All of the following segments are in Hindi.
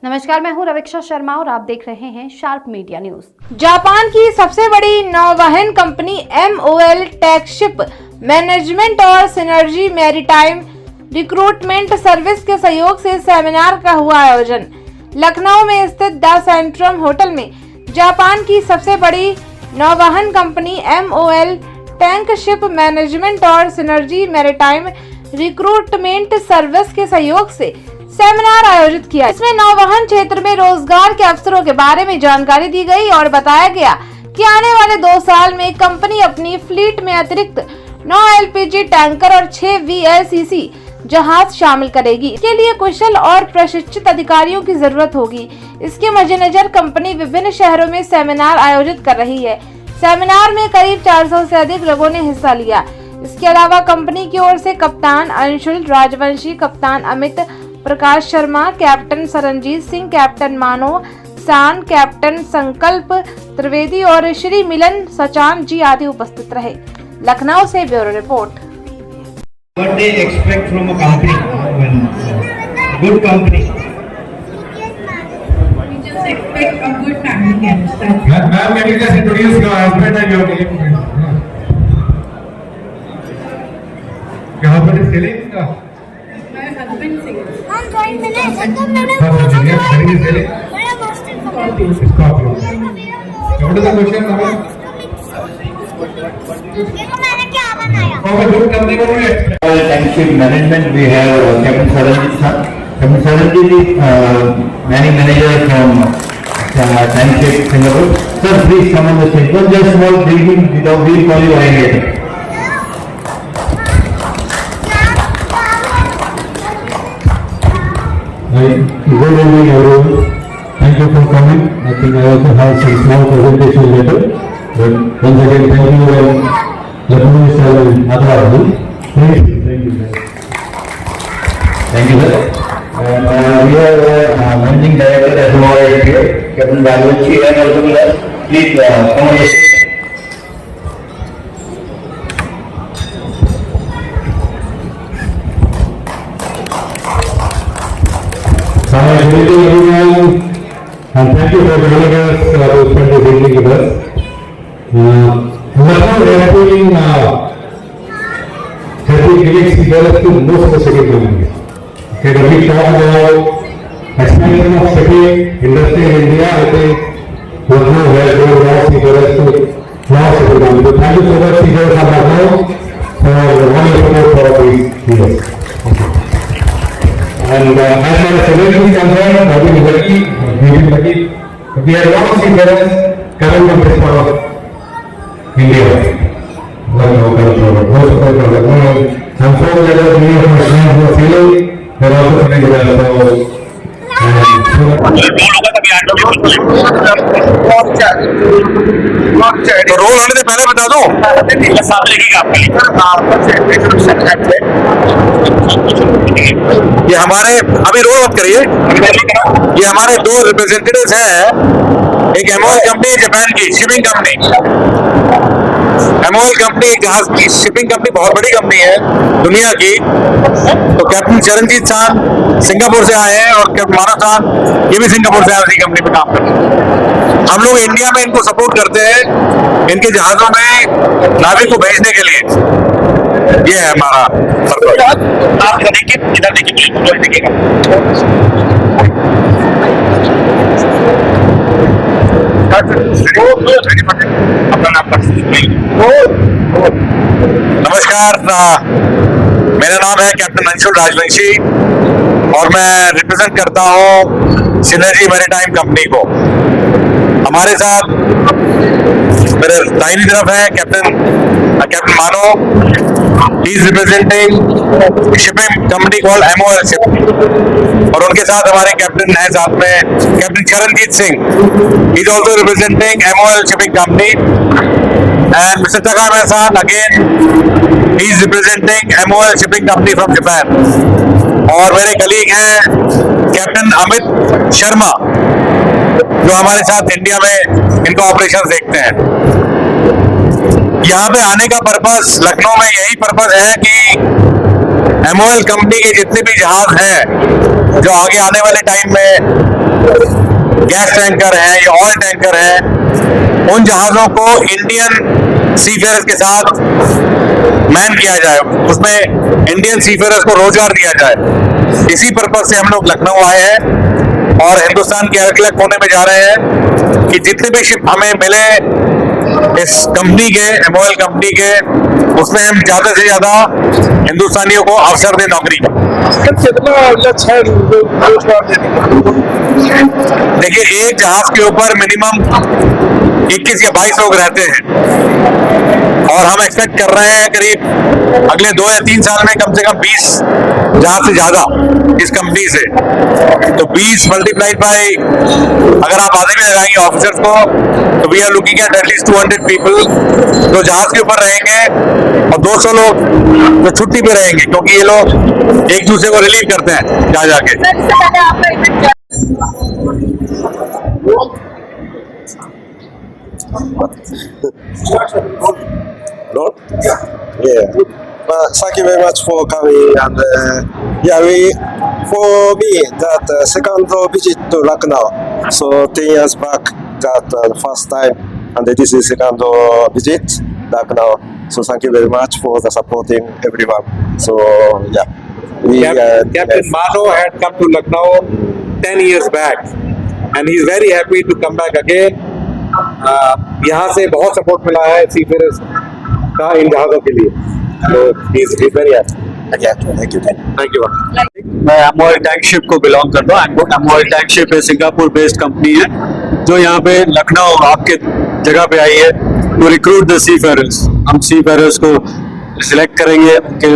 नमस्कार, मैं हूं रविक्षा शर्मा और आप देख रहे हैं शार्प मीडिया न्यूज। जापान की सबसे बड़ी नौवहन कंपनी MOL टेकशिप मैनेजमेंट और सिनर्जी मैरीटाइम रिक्रूटमेंट सर्विस के सहयोग से सेमिनार का हुआ आयोजन। लखनऊ में स्थित द सेंट्रम होटल में जापान की सबसे बड़ी नौवहन कंपनी MOL टेकशिप मैनेजमेंट और सिनर्जी मैरीटाइम रिक्रूटमेंट सर्विस के सहयोग से सेमिनार आयोजित किया। इसमें नौवहन क्षेत्र में रोजगार के अवसरों के बारे में जानकारी दी गई और बताया गया कि आने वाले 2 साल में कंपनी अपनी फ्लीट में अतिरिक्त 9 LPG टैंकर और 6 VLCC जहाज शामिल करेगी। इसके लिए कुशल और प्रशिक्षित अधिकारियों की जरूरत होगी। इसके मद्देनजर कंपनी विभिन्न शहरों में सेमिनार आयोजित कर रही है। सेमिनार में करीब 400 से अधिक लोगों ने हिस्सा लिया। इसके अलावा कंपनी की ओर से कप्तान अंशुल राजवंशी, कप्तान अमित प्रकाश शर्मा, कैप्टन सरनजीत सिंह, कैप्टन मानो सान, कैप्टन संकल्प त्रिवेदी और श्री मिलन सचान जी आदि उपस्थित रहे। लखनऊ से bureau report. What they expect from a company, good company. We just expect a good family chemistry. Ma'am, can you just introduce your husband and your name? यहाँ पर सेलिंग का My husband sings. हाँ selling Scorpio what is the question now? Tankship management, we have Captain Saranjit sir. Captain Saranjit is manning manager from Tankship Singapore. Sir, please come on the stage. Just small briefing without we'll call you later. Good evening everyone. Thank you for coming. I think I also have some small presentation later. But once again, thank you and Lkhnau sir and Adhar. Thank you sir. Thank you sir. And we have managing director as well here, Captain Raghuvanshi, and also with us. Please come on the stage. Good evening everyone, and thank you for joining us to spend this evening with us. Lkhnau Airport has been giving success to most of the city government. Okay, when we talk about expansion of city industry in India, I think Lkhnau has given more success to most of the government. So thank you so much, Speaker of Lkhnau, for wonderful support for these years. And as far as celebrity is concerned, I think we have a lot of speakers coming from this part of India. I'm so glad that many of my friends who are feeling, they're also feeling well. तो रोल होने से पहले बता दूं ये हमारे अभी रोल मत करिए। ये हमारे 2 रिप्रेजेंटेटिव्स हैं। एक MOL कंपनी, जापान की शिपिंग कंपनी। MOL कंपनी जहाज की शिपिंग कंपनी, बहुत बड़ी कंपनी है दुनिया की। तो कैप्टन चरणजीत सान सिंगापुर से आए हैं और कैप्टन मानव सान ये भी सिंगापुर से आए उसी कंपनी में काम करते हैं। हम लोग इंडिया में इनको सपोर्ट करते हैं इनके जहाजों में नाविक को भेजने के लिए। ये है हमारा पर्पस। आप देखिए, इधर देखिएगा। नमस्कार, मेरा नाम है कैप्टन अंशुल राजवंशी और मैं रिप्रेजेंट करता हूँ सिनर्जी मैरीटाइम कंपनी को। हमारे साथ मेरे दाहिनी तरफ है कैप्टन मानो, he is representing shipping company called MOL ship, और उनके साथ हमारे कैप्टन है साथ में captain Charanjit Singh, he is also representing MOL shipping company, and mister Takar Mehsan again, he is representing MOL shipping company from Japan. और मेरे कलीग हैं कैप्टन अमित शर्मा जो हमारे साथ इंडिया में इनका ऑपरेशन देखते हैं। यहाँ पे आने का पर्पस, लखनऊ में यही पर्पस है कि MOL कंपनी के जितने भी जहाज हैं जो आगे आने वाले टाइम में गैस टैंकर हैं या ऑयल टैंकर हैं, उन जहाजों को इंडियन सीफेयर्स के साथ मैन किया जाए, उसमें इंडियन सीफेयर्स को रोजगार दिया जाए। इसी पर्पज से हम लोग लखनऊ आए हैं और हिंदुस्तान के अलग अलग कोने में जा रहे हैं कि जितने भी शिप हमें मिले इस कंपनी के, MOL कंपनी के, उसमें हम ज्यादा से ज्यादा हिंदुस्तानियों को अवसर दें नौकरी का। कितना लक्ष्य है रोजगार देने का? देखिए, एक जहाज के ऊपर मिनिमम 21 या 22 लोग रहते हैं और हम एक्सपेक्ट कर रहे हैं करीब अगले 2 या 3 साल में कम से कम 20 जहाज से ज्यादा इस कंपनी से। तो 20 मल्टीप्लाइड बाय, अगर आप आधे में लगाएंगे ऑफिसर्स को, तो वी आर लुकिंग एट एटलीस्ट 200 पीपल जो जहाज के ऊपर रहेंगे और 200 लोग जो छुट्टी पे रहेंगे, क्योंकि ये लोग एक दूसरे को रिलीव करते हैं जा जाके। Lord? Yeah. But thank you very much for coming and for me that second visit to Lucknow. So 10 years back that first time and this is second visit Lucknow. So thank you very much for the supporting everyone. So yeah. Captain Mano had come to Lucknow 10 years back and he is very happy to come back again. यहाँ से बहुत सपोर्ट मिला है सीफेयर्स का इन जहाज़ों के लिए, तो is very happy. Thank you. मैं MOL टैंकशिप को बिलोंग करता हूँ। MOL टैंकशिप एक सिंगापुर बेस्ड कंपनी है जो यहाँ पे लखनऊ आपके जगह पे आई है टू रिक्रूट द सीफेयर्स। हम सीफेयर्स को सिलेक्ट करेंगे, उनके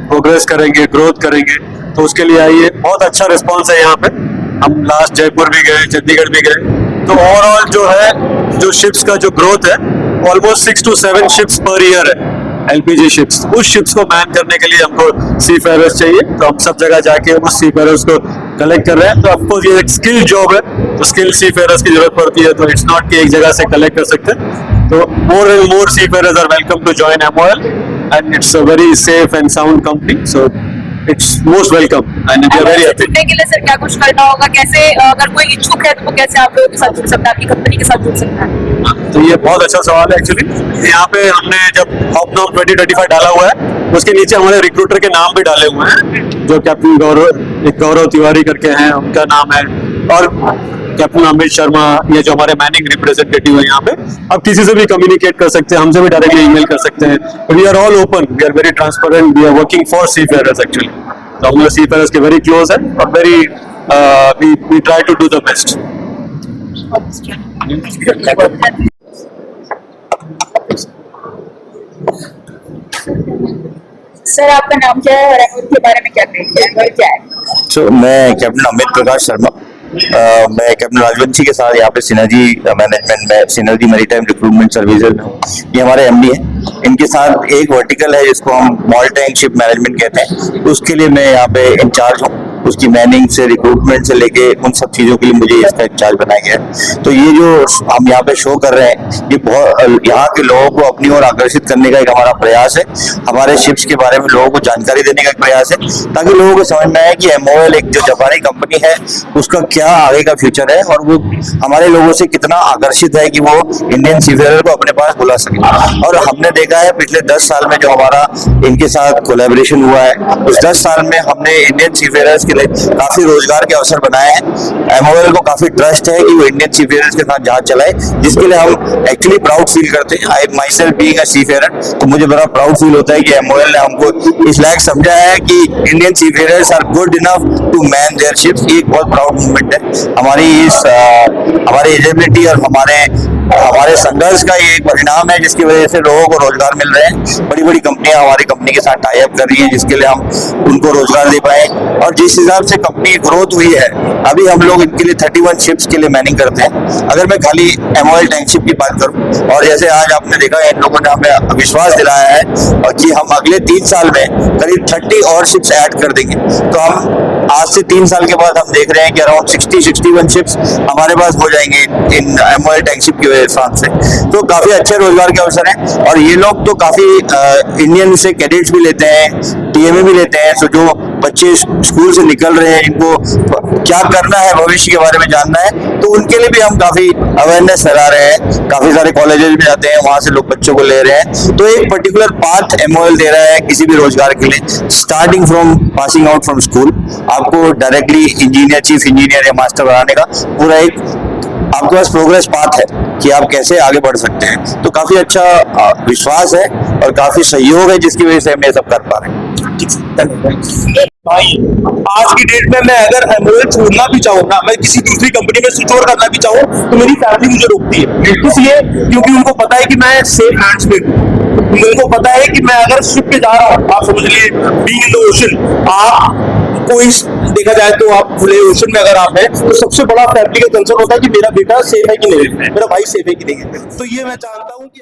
प्रोग्रेस करेंगे, ग्रोथ करेंगे, तो उसके लिए आई है। बहुत अच्छा रिस्पॉन्स है यहाँ पे। हम लास्ट जयपुर भी गए, चंडीगढ़ भी गए, तो ओवरऑल जो है, जो शिप्स का जो ग्रोथ है almost 6 to 7 ships per year है, LPG शिप्स। उस शिप्स को मैन करने के लिए हमको सीफेयर्स चाहिए, तो हम सब जगह जाके उस सीफेयर्स को कलेक्ट कर रहे हैं। तो ऑफकोर्स ये एक स्किल जॉब है, तो स्किल सीफेयर्स की जरूरत पड़ती है, तो इट्स नॉट कि एक जगह से कलेक्ट कर सकते। तो more and more seafarers are welcome to join MOL and it's a very safe and sound company, so it's most welcome and we are very happy. जुड़ने के लिए सर क्या कुछ करना होगा, कैसे अगर कोई इच्छुक है तो वो कैसे आप लोगों के साथ जुड़ सकता है, आपकी कंपनी के साथ जुड़ सकता है? तो ये बहुत अच्छा सवाल है एक्चुअली। यहाँ पे हमने जब हॉपनॉक 2025 डाला हुआ है, उसके नीचे हमारे रिक्रूटर के नाम भी डाले हुए हैं, जो कैप्टन गौरव तिवारी करके हैं, उनका नाम है, और कैप्टन अमित शर्मा, ये जो हमारे मैनिंग रिप्रेजेंटेटिव है यहाँ पे। अब किसी से भी कम्युनिकेट कर सकते हैं, हमसे भी डायरेक्टली ईमेल कर सकते हैं। We are all open, we are very transparent, we are working for seafarers actually. तो हम लोग सीफेयर्स के वेरी क्लोज है और very we try to do the best. Sir आपका नाम क्या है और MOL के बारे में क्या कहेंगे, MOL क्या है? तो मैं कैप्टन अमित प्रकाश शर्मा, मैं कैप्टन राजवंशी के साथ यहाँ पे सिनर्जी मैनेजमेंट में, सिनर्जी मैरीटाइम रिक्रूटमेंट सर्विसेज में हूँ। ये हमारे MD हैं। इनके साथ एक वर्टिकल है जिसको हम MOL टैंकशिप मैनेजमेंट कहते हैं, उसके लिए मैं यहाँ पे इंचार्ज हूँ। उसकी मैनिंग से, रिक्रूटमेंट से लेके उन सब चीज़ों के लिए मुझे इसका इंचार्ज बनाया गया है। तो ये जो हम यहाँ पे शो कर रहे हैं, ये बहुत यहाँ के लोगों को अपनी ओर आकर्षित करने का एक हमारा प्रयास है। हमारे शिप्स के बारे में लोगों को जानकारी देने का एक प्रयास है, ताकि लोगों को समझ में आए कि MOL एक जो जापानी कंपनी है, उसका क्या आगे का फ्यूचर है और वो हमारे लोगों से कितना आकर्षित है कि वो इंडियन सीफेयर को अपने पास बुला सके। और हमने देखा है पिछले 10 साल में जो हमारा इनके साथ कोलैबोरेशन हुआ है, उस 10 साल में हमने इंडियन सीफेयर्स के लिए काफी रोजगार के अवसर बनाए हैं। MOL को काफी ट्रस्ट है कि वो इंडियन सीफेयर्स के साथ जहाज चलाए, जिसके लिए हम एक्चुअली प्राउड फील करते हैं। आई माई सेल्फ बीइंग अ सीफेयर, तो मुझे बड़ा प्राउड फील होता है कि MOL ने हमको इस लायक समझा है कि Indian seafarers are good enough to man their ships. ये एक बहुत प्राउड मूवमेंट है। हमारी एजेबिलिटी और हमारे संघर्ष का ये एक परिणाम है, जिसकी वजह से लोगों को रोजगार मिल रहे हैं। बड़ी बड़ी कंपनियां हमारी कंपनी के साथ टाई अप कर रही हैं, जिसके लिए हम उनको रोजगार दे पाए। और जिस हिसाब से कंपनी ग्रोथ हुई है, अभी हम लोग इनके लिए 31 शिप्स के लिए मैनिंग करते हैं। अगर मैं खाली MOL टैंकशिप की बात करूं, और जैसे आज आपने देखा इन लोगों ने हमें विश्वास दिलाया है और कि हम अगले 3 साल में करीब 30 और शिप्स ऐड कर देंगे, तो हम आज से 3 साल के बाद हम देख रहे हैं कि अराउंड 60-61 शिप्स हमारे पास हो जाएंगे इन MOL टैंकशिप की वजह से। तो काफी अच्छे रोजगार के अवसर हैं। और ये लोग तो काफी इंडियन से कैडेट्स भी लेते हैं, TMA भी लेते हैं। तो जो बच्चे स्कूल से निकल रहे हैं, इनको क्या करना है, भविष्य के बारे में जानना है, तो उनके लिए भी हम काफी अवेयरनेस फैला रहे हैं। काफी सारे कॉलेजेस में जाते हैं, वहां से लोग बच्चों को ले रहे हैं, तो एक पर्टिकुलर पाथ MOL दे रहा है किसी भी रोजगार के लिए। Starting from passing out from school, आपको डायरेक्टली इंजीनियर, चीफ इंजीनियर या मास्टर बनाने का पूरा एक आपके पास प्रोग्रेस पाथ है कि आप कैसे आगे बढ़ सकते हैं। तो काफी अच्छा विश्वास है और काफी सहयोग है, जिसकी वजह से हम ये सब कर पा रहे हैं। भाई आज की डेट में मैं अगर MOL छोड़ना भी चाहूँ ना, मैं किसी दूसरी कंपनी में स्विच ओवर करना भी चाहूँ, तो मेरी फैमिली मुझे रोकती है। इसलिए क्योंकि उनको पता है कि मैं सेफ हैंड्स पे हूँ। उनको पता है कि मैं अगर शिप पे जा रहा हूँ, आप समझ लीजिए बीइंग इन द ओशन, आप कोई देखा जाए तो आप खुले ओशन में अगर आप हैं, तो सबसे बड़ा फैमिली का कंसर्न होता है कि मेरा बेटा सेफ है कि नहीं, मेरा भाई सेफ है कि नहीं है। तो ये मैं चाहता हूँ कि